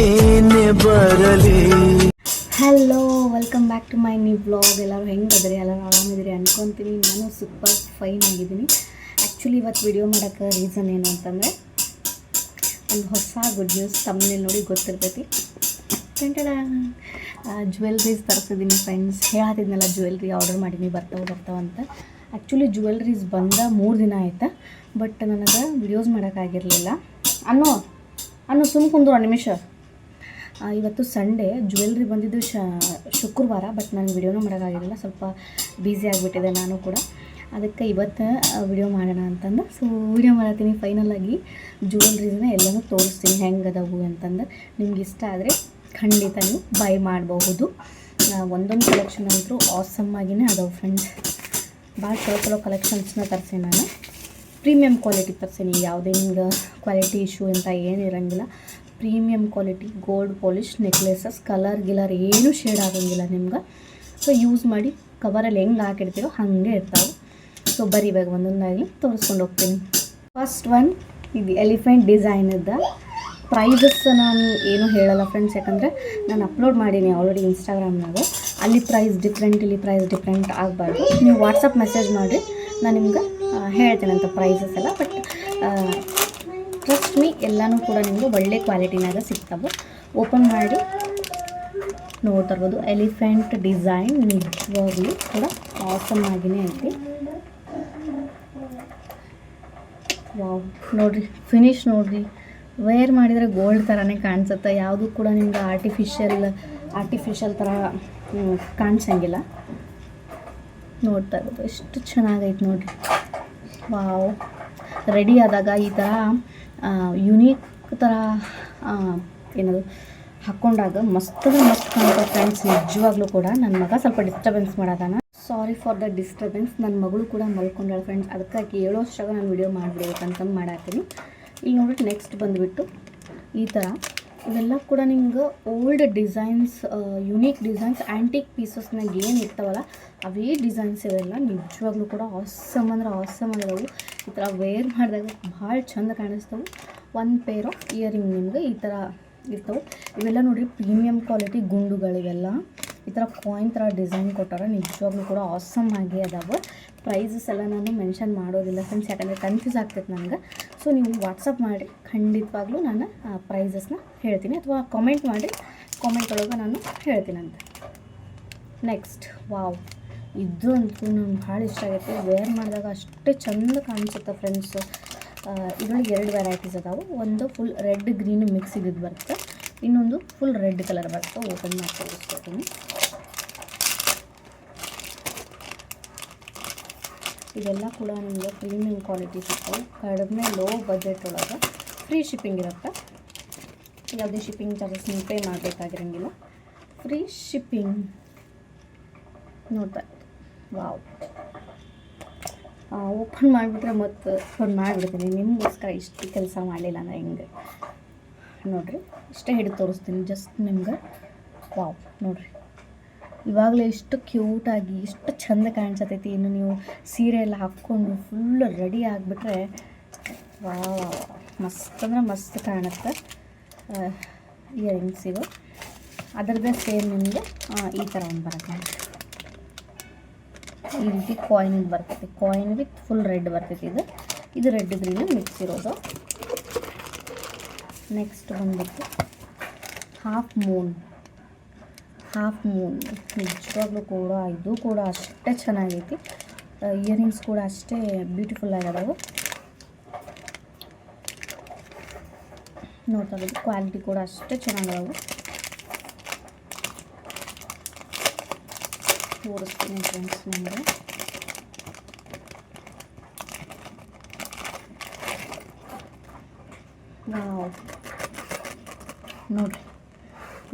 ಏನೇ ಬರಲಿ. Hello, welcome back to my new vlog. ಎಲ್ಲರೂ ಹೆಂಗದ್ರಿ? ಎಲ್ಲರೂ ಆರಾಮಿದ್ರಿ ಅನ್ಕೊತೀನಿ. ನಾನು ಸೂಪರ್ ಫೈನ್ ಆಗಿದ್ದೀನಿ. ಆ್ಯಕ್ಚುಲಿ ಇವತ್ತು ವಿಡಿಯೋ ಮಾಡೋಕ್ಕೆ ರೀಸನ್ ಏನು ಅಂತಂದರೆ, ಒಂದು ಹೊಸ ಗುಡ್ ನ್ಯೂಸ್. ತಮ್ಮನೇಲಿ ನೋಡಿ ಗೊತ್ತಿರ್ತೈತಿ. ಜ್ಯುವೆಲ್ರೀಸ್ ತರಿಸಿದ್ದೀನಿ ಫ್ರೆಂಡ್ಸ್. ಹೇಳತ್ತಿದ್ನಲ್ಲ, ಜ್ಯುವೆಲ್ರಿ ಆರ್ಡರ್ ಮಾಡೀನಿ, ಬರ್ತಾವೆ ಅಂತ. ಆ್ಯಕ್ಚುಲಿ ಜ್ಯುವೆಲ್ರೀಸ್ ಬಂದ 3 ದಿನ ಆಯ್ತು, ಬಟ್ ನನಗೆ ವಿಡಿಯೋಸ್ ಮಾಡೋಕ್ಕಾಗಿರಲಿಲ್ಲ. ಅನ್ನೋ ಸುಮ್ಮ ಕುಂದ್ರು ನಿಮಿಷ. ಇವತ್ತು ಸಂಡೇ, ಜ್ಯುವೆಲ್ರಿ ಬಂದಿದ್ದು ಶುಕ್ರವಾರ, ಬಟ್ ನಾನು ವಿಡಿಯೋನೂ ಮಾಡೋಕ್ಕಾಗಿರಲಿಲ್ಲ. ಸ್ವಲ್ಪ ಬ್ಯುಸಿ ಆಗಿಬಿಟ್ಟಿದೆ ನಾನು ಕೂಡ. ಅದಕ್ಕೆ ಇವತ್ತು ವಿಡಿಯೋ ಮಾಡೋಣ ಅಂತಂದು ವಿಡಿಯೋ ಮಾಡತ್ತೀನಿ. ಫೈನಲಾಗಿ ಜ್ಯುವೆಲ್ರೀಸ್ನ ಎಲ್ಲನೂ ತೋರಿಸ್ತೀನಿ ಹೆಂಗದವು ಅಂತಂದು. ನಿಮ್ಗೆ ಇಷ್ಟ ಆದರೆ ಖಂಡಿತ ನೀವು ಬೈ ಮಾಡಬಹುದು. ಒಂದೊಂದು ಕಲೆಕ್ಷನ್ ಅಂತೂ ಆಸಮ್ ಆಗಿನೇ ಅದಾವೆ ಫ್ರೆಂಡ್ಸ್. ಭಾಳ ಚಲೋ ಕಲೆಕ್ಷನ್ಸ್ನ ತರಿಸೀನಿ ನಾನು. ಪ್ರೀಮಿಯಮ್ ಕ್ವಾಲಿಟಿ ತರಿಸೀನಿ. ಯಾವುದೇ ನಿಮ್ಗೆ ಕ್ವಾಲಿಟಿ ಇಶ್ಯೂ ಅಂತ ಏನಿರೋಂಗಿಲ್ಲ. Premium quality gold polish necklaces, colour ಏನೂ ಶೇಡ್ ಆಗೋಂಗಿಲ್ಲ ನಿಮ್ಗೆ. ಸೊ ಯೂಸ್ ಮಾಡಿ ಕವರಲ್ಲಿ ಹೆಂಗೆ ಹಾಕಿಡ್ತೀರೋ ಹಾಗೆ ಇರ್ತಾವೆ. ಸೊ ಬರೀ ಇವಾಗ ಒಂದೊಂದಾಗಲಿ ತೋರಿಸ್ಕೊಂಡು ಹೋಗ್ತೀನಿ. ಫಸ್ಟ್ ಒನ್ ಇದು ಎಲಿಫೆಂಟ್ ಡಿಸೈನದ. ಪ್ರೈಸಸ್ ನಾನು ಏನೂ ಹೇಳಲ್ಲ ಫ್ರೆಂಡ್ಸ್, ಯಾಕಂದರೆ ನಾನು ಅಪ್ಲೋಡ್ ಮಾಡೀನಿ ಆಲ್ರೆಡಿ ಇನ್ಸ್ಟಾಗ್ರಾಮ್ನಾಗ. ಅಲ್ಲಿ ಪ್ರೈಸ್ ಡಿಫ್ರೆಂಟ್, ಇಲ್ಲಿ ಪ್ರೈಸ್ ಡಿಫ್ರೆಂಟ್ ಆಗಬಾರ್ದು. ನೀವು ವಾಟ್ಸಪ್ ಮೆಸೇಜ್ ಮಾಡಿರಿ, ನಾನು ನಿಮ್ಗೆ ಹೇಳ್ತೇನಂತ ಪ್ರೈಸಸ್ ಎಲ್ಲ. ಬಟ್ ಟ್ರಸ್ಟ್ ಮೀ, ಎಲ್ಲನೂ ಕೂಡ ನಿಮಗೆ ಒಳ್ಳೆ ಕ್ವಾಲಿಟಿನಾಗ ಸಿಗ್ತವೆ. ಓಪನ್ ಮಾಡಿ ನೋಡ್ತಾ ಇರ್ಬೋದು. ಎಲಿಫೆಂಟ್ ಡಿಸೈನ್ ನಿಜವಾಗ್ಲೂ ಕೂಡ ಆಸಮ್ ಆಗಿನೇ ಐತಿ. ವಾವ್, ನೋಡಿರಿ ಫಿನಿಶ್ ನೋಡಿರಿ. ವೇರ್ ಮಾಡಿದರೆ ಗೋಲ್ಡ್ ಥರನೇ ಕಾಣಿಸುತ್ತೆ. ಯಾವುದೂ ಕೂಡ ನಿಮ್ಗೆ ಆರ್ಟಿಫಿಷಿಯಲ್ ಥರ ಕಾಣಿಸಂಗಿಲ್ಲ. ನೋಡ್ತಾ ಇರ್ಬೋದು ಎಷ್ಟು ಚೆನ್ನಾಗೈತೆ ನೋಡಿರಿ. ವಾವ್, ರೆಡಿ ಆದಾಗ ಈ ಥರ ಯುನೀಕ್ ಥರ ಏನದು ಹಾಕ್ಕೊಂಡಾಗ ಮಸ್ತ್ ಕಾಣುತ್ತೆ ಫ್ರೆಂಡ್ಸ್. ನಿಜವಾಗ್ಲೂ ಕೂಡ ನನ್ನ ಮಗ ಸ್ವಲ್ಪ ಡಿಸ್ಟರ್ಬೆನ್ಸ್ ಮಾಡೋದಾನ. Sorry for the disturbance. ನನ್ನ ಮಗಳು ಕೂಡ ಮಲ್ಕೊಂಡಾಳೆ ಫ್ರೆಂಡ್ಸ್. ಅದಕ್ಕಾಗಿ ಹೇಳೋಷ್ಟಾಗ ನಾನು ವಿಡಿಯೋ ಮಾಡಿಬಿಡ್ಬೇಕಂತ ಮಾಡಾತೀನಿ. ಈಗ ನೋಡಿರಿ, ನೆಕ್ಸ್ಟ್ ಬಂದುಬಿಟ್ಟು ಈ ಥರ ಇವೆಲ್ಲ ಕೂಡ ನಿಮ್ಗೆ old designs, unique designs, antique ಪೀಸಸ್ನಾಗ ಏನು ಇರ್ತಾವಲ್ಲ ಅವೇ ಡಿಸೈನ್ಸ್ ಇವೆಲ್ಲ. ನಿಜವಾಗ್ಲೂ ಕೂಡ ಆಸಮ್ ಅಂದ್ರೆ ಆಸಮ್ ಆಗಿದಾವೆ. ಈ ಥರ ವೇರ್ ಮಾಡಿದಾಗ ಭಾಳ ಚಂದ ಕಾಣಿಸ್ತವೆ. ಒಂದು ಪೇರ್ ಆಫ್ ಇಯರಿಂಗ್ ನಿಮ್ಗೆ ಈ ಥರ ಇರ್ತವೆ. ಇವೆಲ್ಲ ನೋಡಿರಿ ಪ್ರೀಮಿಯಮ್ ಕ್ವಾಲಿಟಿ ಗುಂಡುಗಳಿವೆಲ್ಲ. ಈ ಥರ ಕಾಯಿನ್ ಥರ ಡಿಸೈನ್ ಕೊಟ್ಟಾರ. ನಿಜವಾಗ್ಲೂ ಕೂಡ ಆಸಮ್ ಆಗಿ ಅದಾವೆ. ಪ್ರೈಸಸ್ ಎಲ್ಲ ನಾನು ಮೆನ್ಷನ್ ಮಾಡೋದಿಲ್ಲ ಫ್ರೆಂಡ್ಸ್, ಯಾಕಂದರೆ ಕನ್ಫ್ಯೂಸ್ ಆಗ್ತೈತೆ ನನಗೆ. ಸೊ ನೀವು ವಾಟ್ಸಪ್ ಮಾಡಿ, ಖಂಡಿತವಾಗ್ಲೂ ನಾನು ಪ್ರೈಸಸ್ನ ಹೇಳ್ತೀನಿ, ಅಥವಾ ಕಾಮೆಂಟ್ ಮಾಡಿ, ಕಾಮೆಂಟ್ ಒಳಗೆ ನಾನು ಹೇಳ್ತೀನಂತ. ನೆಕ್ಸ್ಟ್, ವಾವ್, ಇದು ಅಂತೂ ನಂಗೆ ಭಾಳ ಇಷ್ಟ ಆಗೈತೆ. ವೇರ್ ಮಾಡಿದಾಗ ಅಷ್ಟೇ ಚಂದ ಕಾಣಿಸುತ್ತೆ ಫ್ರೆಂಡ್ಸ್. ಇದರೊಳಗೆ 2 ವೆರೈಟೀಸ್ ಅದಾವೆ. ಒಂದು ಫುಲ್ ರೆಡ್ ಗ್ರೀನ್ ಮಿಕ್ಸ್ ಇದ್ದು ಬರುತ್ತೆ, ಇನ್ನೊಂದು ಫುಲ್ ರೆಡ್ ಕಲರ್ ಬರುತ್ತೆ. ಓಪನ್ ಮಾಡಿ ತೋರಿಸ್ಕೊತೀನಿ. ಇದೆಲ್ಲ ಕೂಡ ನಿಮಗೆ ಪ್ರೀಮಿಯಮ್ ಕ್ವಾಲಿಟಿ ಸಿಗ್ತವೆ. ಕಡಿಮೆ ಲೋ ಬಜೆಟ್ ಒಳಗೆ ಫ್ರೀ ಶಿಪ್ಪಿಂಗ್ ಇರುತ್ತೆ. ಯಾವುದೇ ಶಿಪ್ಪಿಂಗ್ ಚಾರ್ಜಸ್ ನೀವು ಪೇ ಮಾಡಬೇಕಾಗಿರೋಂಗಿಲ್ಲ. Free shipping. ನೋಡ್ತಾ ವಾವ್, ಓಪನ್ ಮಾಡಿಬಿಟ್ರೆ ಮತ್ತೆ ಓಪನ್ ಮಾಡಿಬಿಡ್ತೀನಿ. ನಿಮಗೋಸ್ಕರ ಇಷ್ಟು ಕೆಲಸ ಮಾಡಲಿಲ್ಲ ಅಂದರೆ ಹೆಂಗೆ ನೋಡಿರಿ. ಇಷ್ಟೇ ಹಿಡಿದು ತೋರಿಸ್ತೀನಿ ಜಸ್ಟ್ ನಿಮ್ಗೆ. ವಾವ್, ನೋಡಿರಿ ಇವಾಗಲೇ ಇಷ್ಟು ಕ್ಯೂಟಾಗಿ ಇಷ್ಟು ಚಂದ ಕಾಣಿಸತೈತಿ. ಇನ್ನು ನೀವು ಸೀರೆ ಎಲ್ಲ ಹಾಕ್ಕೊಂಡು ಫುಲ್ ರೆಡಿ ಆಗಿಬಿಟ್ರೆ ವಾವ್, ಮಸ್ತ್ ಅಂದರೆ ಮಸ್ತ್ ಕಾಣುತ್ತೆ. ಇಯರಿಂಗ್ಸ್ ಇವು ಅದರದ್ದೇ ಸೇಮ್ ನಿಮಗೆ ಈ ಥರ ಒಂದು ಬರುತ್ತೆ. ಈ ರೀತಿ ಕಾಯಿನ್ ಬರ್ತೈತಿ. ಕಾಯಿನ್ ವಿತ್ ಫುಲ್ ರೆಡ್ ಬರ್ತೈತಿ. ಇದು ರೆಡ್ ಗ್ರೀನ್ ಮಿಕ್ಸ್ ಇರೋದು. ನೆಕ್ಸ್ಟ್ ಬಂದ್ಬಿಟ್ಟು ಹಾಫ್ ಮೂನ್. ನಿಜವಾಗ್ಲೂ ಕೂಡ ಇದು ಕೂಡ ಅಷ್ಟೇ ಚೆನ್ನಾಗೈತಿ. ಇಯರಿಂಗ್ಸ್ ಕೂಡ ಅಷ್ಟೇ ಬ್ಯೂಟಿಫುಲ್ ಆಗಿದಾವೆ. ನೋಡ್ತಾ ಇರೋದು ಕ್ವಾಲಿಟಿ ಕೂಡ ಅಷ್ಟೇ ಚೆನ್ನಾಗಿದಾವೆ. ತೋರಿಸ್ತೀನಿ ಫ್ರೆಂಡ್ಸ್ ನಿಮಗೆ. ವಾವ್, ನೋಡಿರಿ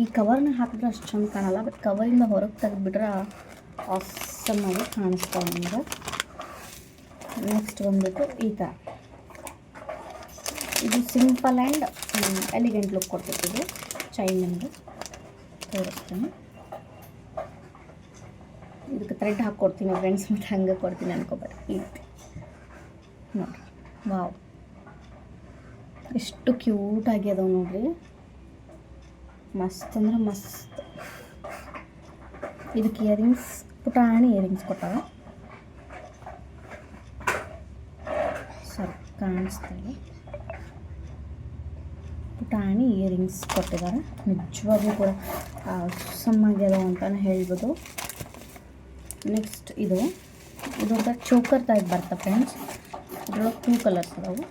ಈ ಕವರ್ನ ಹಾಕಿದ್ರೆ ಅಷ್ಟು ಚಂದ ಕಾಣಲ್ಲ, ಬಟ್ ಕವರಿಂದ ಹೊರಗೆ ತೆಗೆದುಬಿಟ್ರೆ ಆಸಮ್ ಆಗಿ ಕಾಣಿಸ್ತಾವೆ ನಿಮ್ಗೆ. ನೆಕ್ಸ್ಟ್ ಬಂದ್ಬಿಟ್ಟು ಈ ಥರ. ಇದು ಸಿಂಪಲ್ ಆ್ಯಂಡ್ ಎಲಿಗೆಂಟ್ ಲುಕ್ ಕೊಡ್ತಿದ್ದು ಚೈನ್ ನಿಮಗೆ ತೋರಿಸ್ತೀನಿ. ಇದಕ್ಕೆ ಥ್ರೆಡ್ ಹಾಕ್ಕೊಡ್ತೀನಿ ಫ್ರೆಂಡ್ಸ್, ಮತ್ತು ಹಂಗೆ ಕೊಡ್ತೀನಿ ಅನ್ಕೋಬೇಡಿ. ಈ ರೀತಿ ನೋಡಿರಿ. ವಾವ್, ಎಷ್ಟು ಕ್ಯೂಟಾಗಿ ಅದಾವೆ ನೋಡಿರಿ. ಮಸ್ತ್ ಅಂದ್ರೆ ಮಸ್ತ್. ಇದಕ್ಕೆ ಇಯರಿಂಗ್ಸ್, ಪುಟಾಣಿ ಇಯರಿಂಗ್ಸ್ ಕೊಟ್ಟಾರ. ಸರಿ ಕಾಣಿಸ್ತಾರೆ, ಪುಟಾಣಿ ಇಯರಿಂಗ್ಸ್ ಕೊಟ್ಟಿದ್ದಾರೆ. ನಿಜವಾಗ್ಲೂ ಕೂಡ ಸಮ್ಮಾಗ್ಯದ ಅಂತಲೇ ಹೇಳ್ಬೋದು. ನೆಕ್ಸ್ಟ್ ಇದೊಂಥರ ಚೋಕರ್ ಟೈಪ್ ಬರ್ತದೆ ಫ್ರೆಂಡ್ಸ್. ಇದ್ರೊಳಗೆ 2 ಕಲರ್ಸ್ ಅದಾವು,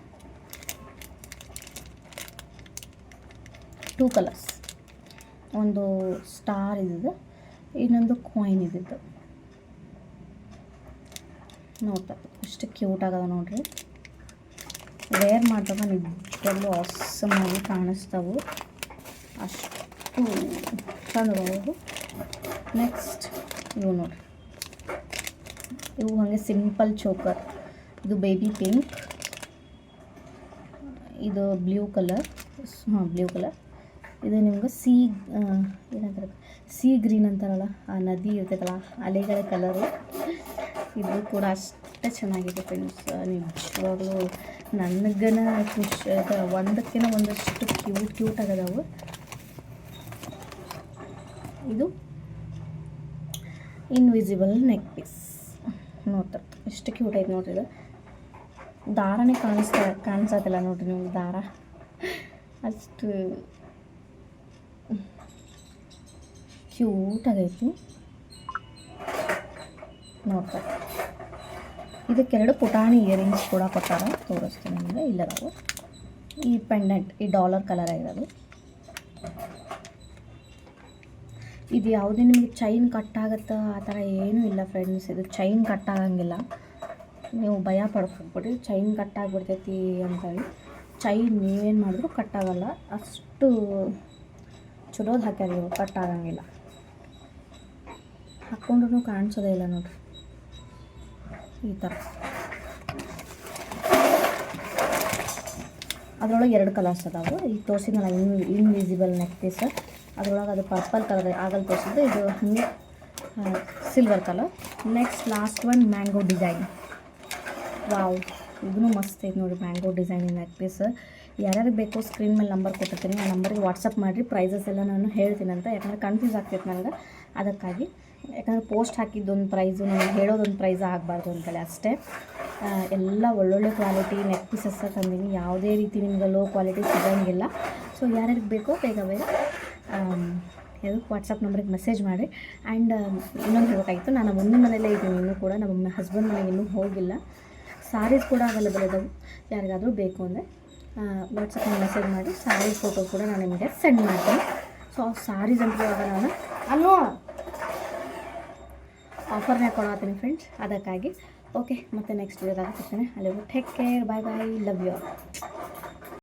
2 ಕಲರ್ಸ್. ಒಂದು ಸ್ಟಾರ್ ಇದ್ದಿದ್ದು, ಇನ್ನೊಂದು ಕಾಯಿನ್ ಇದ್ದಿದ್ದು. ನೋಡ್ತಾ ಎಷ್ಟು ಕ್ಯೂಟ್ ಆಗದ ನೋಡ್ರಿ. ವೇರ್ ಮಾಡಿದಾಗ ನಿಜವಾಗ್ಲೂ ಆಸಮಾಗಿ ಕಾಣಿಸ್ತಾವೆ, ಅಷ್ಟು ಚಂದವು. ನೆಕ್ಸ್ಟ್ ಇವು ನೋಡ್ರಿ, ಇವು ಹಾಗೆ ಸಿಂಪಲ್ ಚೋಕರ್. ಇದು ಬೇಬಿ ಪಿಂಕ್, ಇದು ಬ್ಲೂ ಕಲರ್. Blue colour. ಇದು ನಿಮ್ಗೆ ಏನಂತಾರೆ, ಸೀ ಗ್ರೀನ್ ಅಂತಾರಲ್ಲ, ಆ ನದಿ ಇರ್ತೈತಲ್ಲ ಅಲೆಗಳ ಕಲರು. ಇದು ಕೂಡ ಅಷ್ಟೇ ಚೆನ್ನಾಗಿದೆ ಫ್ರೆಂಡ್ಸ್. ನಿಜವಾಗ್ಲೂ ನನಗನ ಖುಷಿ, ಒಂದಕ್ಕಿಂತ ಒಂದಷ್ಟು ಕ್ಯೂಟ್ ಆಗದವು. ಇದು ಇನ್ವಿಸಿಬಲ್ ನೆಕ್ ಪೀಸ್. ನೋಡ್ತಾರೆ ಎಷ್ಟು ಕ್ಯೂಟ್ ಐತೆ ನೋಡ್ರಿ. ಇದು ದಾರನೇ ಕಾಣಿಸತ್ತಿಲ್ಲ ನೋಡ್ರಿ ನಿಮ್ಗೆ, ದಾರ ಅಷ್ಟು ಕ್ಯೂಟ್ ಆಗೈತಿ ನೋಡ್ತಾರೆ. ಇದಕ್ಕೆರಡು ಪುಟಾಣಿ ಇಯರಿಂಗ್ಸ್ ಕೂಡ ಕೊಟ್ಟಾರ, ತೋರಿಸ್ತೀನಿ ನಿಮಗೆ. ಇಲ್ಲದಾವು ಈ ಪೆಂಡೆಂಟ್, ಈ ಡಾಲರ್ ಕಲರ್ ಆಗಿರೋದು. ಇದು ಯಾವುದೇ ನಿಮಗೆ ಚೈನ್ ಕಟ್ಟಾಗತ್ತಾ ಆ ಥರ ಏನೂ ಇಲ್ಲ ಫ್ರೆಂಡ್ಸ್. ಇದು ಚೈನ್ ಕಟ್ಟಾಗಂಗಿಲ್ಲ, ನೀವು ಭಯ ಪಡ್ಕೊಬಿಡಿ ಚೈನ್ ಕಟ್ಟಾಗ್ಬಿಡ್ತೈತಿ ಅಂತೇಳಿ. ಚೈನ್ ನೀವೇನು ಮಾಡಿದ್ರು ಕಟ್ಟಾಗಲ್ಲ, ಅಷ್ಟು ಚಲೋದು ಹಾಕ್ಯಾರ ಇವು, ಕಟ್ಟಾಗಂಗಿಲ್ಲ. ಹಾಕ್ಕೊಂಡ್ರೂ ಕಾಣಿಸೋದೇ ಇಲ್ಲ ನೋಡ್ರಿ ಈ ಥರ. ಅದರೊಳಗೆ 2 ಕಲರ್ಸ್ ಅದಾವೆ. ಈಗ ತೋರಿಸಿದ್ನಲ್ಲ ಇನ್ವಿಸಿಬಲ್ ನೆಕ್ ಪೀಸ್, ಅದರೊಳಗೆ ಅದು ಪರ್ಪಲ್ ಕಲರ್ ಆಗಲ್ ತೋರಿಸಿದ್ದು, ಇದು ಹಾಗೆ silver colour. Next last one mango design. Wow, ಇದೂ ಮಸ್ತ್ ಐತೆ ನೋಡಿ, ಮ್ಯಾಂಗೋ ಡಿಸೈನ್ ನೆಕ್ ಪೀಸ್. ಯಾರ್ಯಾರಿಗೆ ಬೇಕೋ ಸ್ಕ್ರೀನ್ ಮೇಲೆ ನಂಬರ್ ಕೊಟ್ಟಿರ್ತೀನಿ, ಆ ನಂಬರ್ಗೆ ವಾಟ್ಸಪ್ ಮಾಡಿರಿ. ಪ್ರೈಸಸ್ ಎಲ್ಲ ನಾನು ಹೇಳ್ತೀನಿ ಅಂತ, ಯಾಕಂದರೆ ಕನ್ಫ್ಯೂಸ್ ಆಗ್ತೈತೆ ನನಗೆ. ಅದಕ್ಕಾಗಿ, ಯಾಕಂದರೆ ಪೋಸ್ಟ್ ಹಾಕಿದ್ದೊಂದು ಪ್ರೈಸು ನನಗೆ ಹೇಳೋದೊಂದು ಪ್ರೈಸ್ ಆಗಬಾರ್ದು ಅಂತೇಳಿ ಅಷ್ಟೇ. ಎಲ್ಲ ಒಳ್ಳೊಳ್ಳೆ ಕ್ವಾಲಿಟಿ ನೆಕ್ ಪೀಸಸ್ ತಂದೀನಿ, ಯಾವುದೇ ರೀತಿ ನಿಮ್ಗೆ ಲೋ ಕ್ವಾಲಿಟಿ ಸಿಗೋಂಗಿಲ್ಲ. ಸೊ ಯಾರ್ಯಾರಿಗೆ ಬೇಕೋ ಬೇಗ ವಾಟ್ಸಪ್ ನಂಬರಿಗೆ ಮೆಸೇಜ್ ಮಾಡಿ. ಆ್ಯಂಡ್ ಇನ್ನೊಂದು ಹೇಳಬೇಕಾಗಿತ್ತು, ನಾನು ಮಮ್ಮಿ ಮನೆಯಲ್ಲೇ ಇದ್ದೀನಿ ಇನ್ನೂ ಕೂಡ, ನಮ್ಮ ಹಸ್ಬೆಂಡ್ ಮನೆಗೆ ಇನ್ನೂ ಹೋಗಿಲ್ಲ. ಸಾರೀಸ್ ಕೂಡ ಅವೈಲೇಬಲ್ ಇದ್ದಾವೆ, ಯಾರಿಗಾದರೂ ಬೇಕು ಅಂದರೆ ವಾಟ್ಸಪ್ಪಲ್ಲಿ ಮೆಸೇಜ್ ಮಾಡಿ. ಸಾರಿ ಫೋಟೋ ಕೂಡ ನಾನು ನಿಮಗೆ ಸೆಂಡ್ ಮಾಡ್ತೀನಿ. ಸೊ ಸಾರೀಸ್ ಅಂತ ಇವಾಗ ನಾನು ಆಫರ್ನೇ ಕೊಡತ್ತೀನಿ ಫ್ರೆಂಡ್ಸ್, ಅದಕ್ಕಾಗಿ. ಓಕೆ, ಮತ್ತು ನೆಕ್ಸ್ಟ್ ವಿಡಿಯೋದಾಗ ಸಿಗ್ತೇನೆ. ಅಲ್ಲಿಗೂ take care, bye bye, love you.